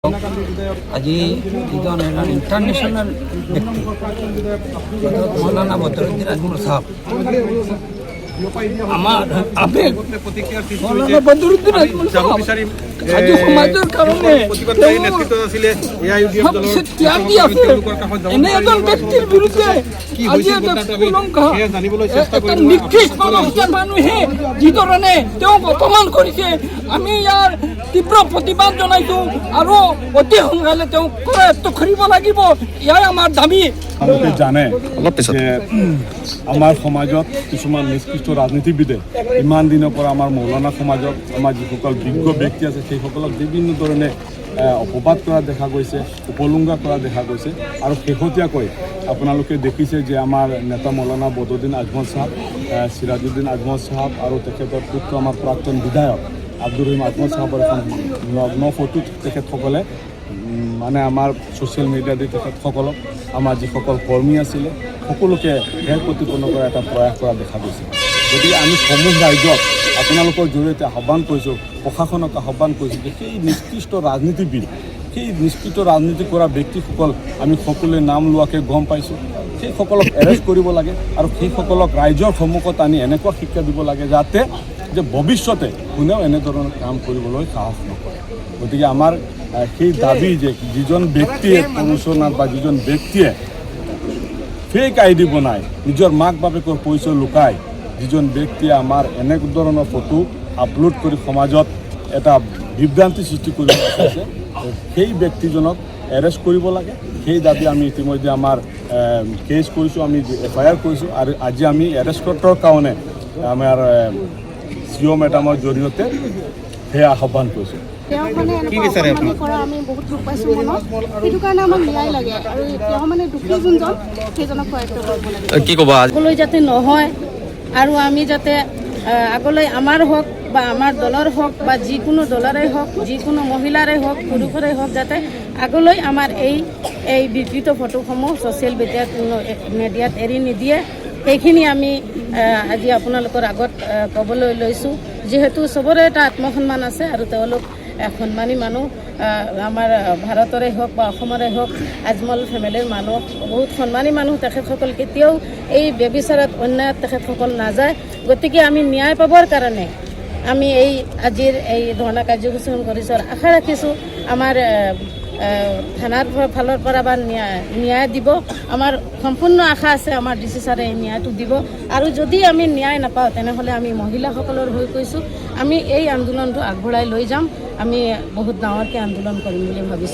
আজি ইজন ইন্টারন্যাশনাল ব্যক্তি মৌলানা বদরুদ্দিন আজমল সাহেব আমার আবেগ মৌলানা বদরুদ্দিন আজমল সাহেব আজি সমাজের কারণে সবচেয়ে ত্যাগ দি আছে এনে এজন ব্যক্তির বিৰুদ্ধে আজি এটা নিকৃষ্ট মানসিক মানুহে যি ধৰণে তেওঁক অপমান কৰিছে আমি ইয়াৰ তীব্ৰ প্ৰতিবাদ জনাইছোঁ আৰু অতি সোনকালে তেওঁক কৰায়ত্ব কৰিব লাগিব ইয়াই আমাৰ দাবী। আপোনালোকে জানে যে আমাৰ সমাজত কিছুমান নিষ্কৃষ্ট ৰাজনীতিবিদে ইমান দিনৰ পৰা আমাৰ মৌলানা সমাজত আমাৰ যিসকল বিজ্ঞ ব্যক্তি আছে সেইসকলক বিভিন্ন ধৰণে অপবাদ কৰা দেখা গৈছে, উপলুংঘা কৰা দেখা গৈছে। আৰু শেহতীয়াকৈ আপোনালোকে দেখিছে যে আমাৰ নেতা মৌলানা বদৰুদ্দিন আজমল সাহেব, সিৰাজউদ্দিন আজমল সাহেব আৰু তেখেতৰ পুত্ৰ আমাৰ প্ৰাক্তন বিধায়ক আব্দুৰ ৰহিম আজমল সাহেবৰ এখন নগ্ন ফটোত তেখেতসকলে মানে আমাৰ ছ'চিয়েল মিডিয়াত তেখেতসকলক আমাৰ যিসকল কৰ্মী আছিলে সকলোকে হেৰ প্ৰতিপন্ন কৰা এটা প্ৰয়াস কৰা দেখা গৈছে। গতিকে আমি সমূহ ৰাইজক আপোনালোকৰ জৰিয়তে আহ্বান কৰিছোঁ, প্ৰশাসনক আহ্বান কৰিছোঁ যে সেই নিষ্কৃষ্ট ৰাজনীতিবিদ, সেই নিষ্কৃষ্ট ৰাজনীতি কৰা ব্যক্তিসকল আমি সকলোৱে নাম লোৱাকৈ গম পাইছোঁ, সেইসকলক এৰেষ্ট কৰিব লাগে আৰু সেইসকলক ৰাইজৰ সন্মুখত আনি এনেকুৱা শিক্ষা দিব লাগে যাতে যে ভৱিষ্যতে কোনেও এনেধৰণৰ কাম কৰিবলৈ সাহস নকৰে। গতিকে আমাৰ সেই দাবী যে যিজন ব্যক্তিয়ে প্ৰৰোচনাত বা যিজন ব্যক্তিয়ে ফেক আইডি বনাই নিজৰ মাক বাপেকৰ পৰিচয় লুকাই যিজন ব্যক্তিয়ে আমাৰ এনে ধৰণৰ ফটো আপলোড কৰি সমাজত এটা বিভ্ৰান্তি সৃষ্টি কৰিব বিচাৰিছে সেই ব্যক্তিজনক এৰেষ্ট কৰিব লাগে। সেই দাবী আমি ইতিমধ্যে আমাৰ কেছ কৰিছোঁ, আমি FIR কৰিছোঁ আৰু আজি আমি এৰেষ্টৰ কাৰণে আমাৰ CO মেডামৰ জৰিয়তে সেই আহ্বান কৰিছোঁ। আমি বহুত দুখ পাইছোঁ মনত, সেইটো কাৰণে আমাক ন্যায় লাগে আৰু তেওঁ মানে দুখী যোনজন সেইজনক কৰায়ত্ব কৰিব লাগে। কি ক'ব আগলৈ যাতে নহয় আৰু আমি যাতে আগলৈ আমাৰ হওক বা আমাৰ দলৰ হওক বা যিকোনো দলৰে হওক, যিকোনো মহিলাৰে হওক, পুৰুষৰে হওক, যাতে আগলৈ আমাৰ এই বিকৃত ফটোসমূহ ছ'চিয়েল মিডিয়াত এৰি নিদিয়ে সেইখিনি আমি আজি আপোনালোকৰ আগত ক'বলৈ লৈছোঁ। যিহেতু চবৰে এটা আত্মসন্মান আছে আৰু তেওঁলোক সন্মানী মানুহ, আমাৰ ভাৰতৰে হওক বা অসমৰে হওক, আজমল ফেমিলিৰ মানুহ বহুত সন্মানী মানুহ। তেখেতসকল কেতিয়াও এই ব্যভিচাৰত অন্যায়ত তেখেতসকল নাযায়। গতিকে আমি ন্যায় পাবৰ কাৰণে আমি আজিৰ এই ধৰ্ণা কাৰ্যসূচী কৰিছোঁ আৰু আশা ৰাখিছোঁ আমাৰ থানাৰ ফালৰ পৰা বা ন্যায় দিব। আমাৰ সম্পূৰ্ণ আশা আছে আমাৰ DC ছাৰে এই ন্যায়টো দিব আৰু যদি আমি ন্যায় নাপাওঁ তেনেহ'লে আমি মহিলাসকলৰ হৈ কৈছোঁ আমি এই আন্দোলনটো আগবঢ়াই লৈ যাম। আমি বহুত ডাঙৰকৈ আন্দোলন কৰিম বুলি ভাবিছোঁ।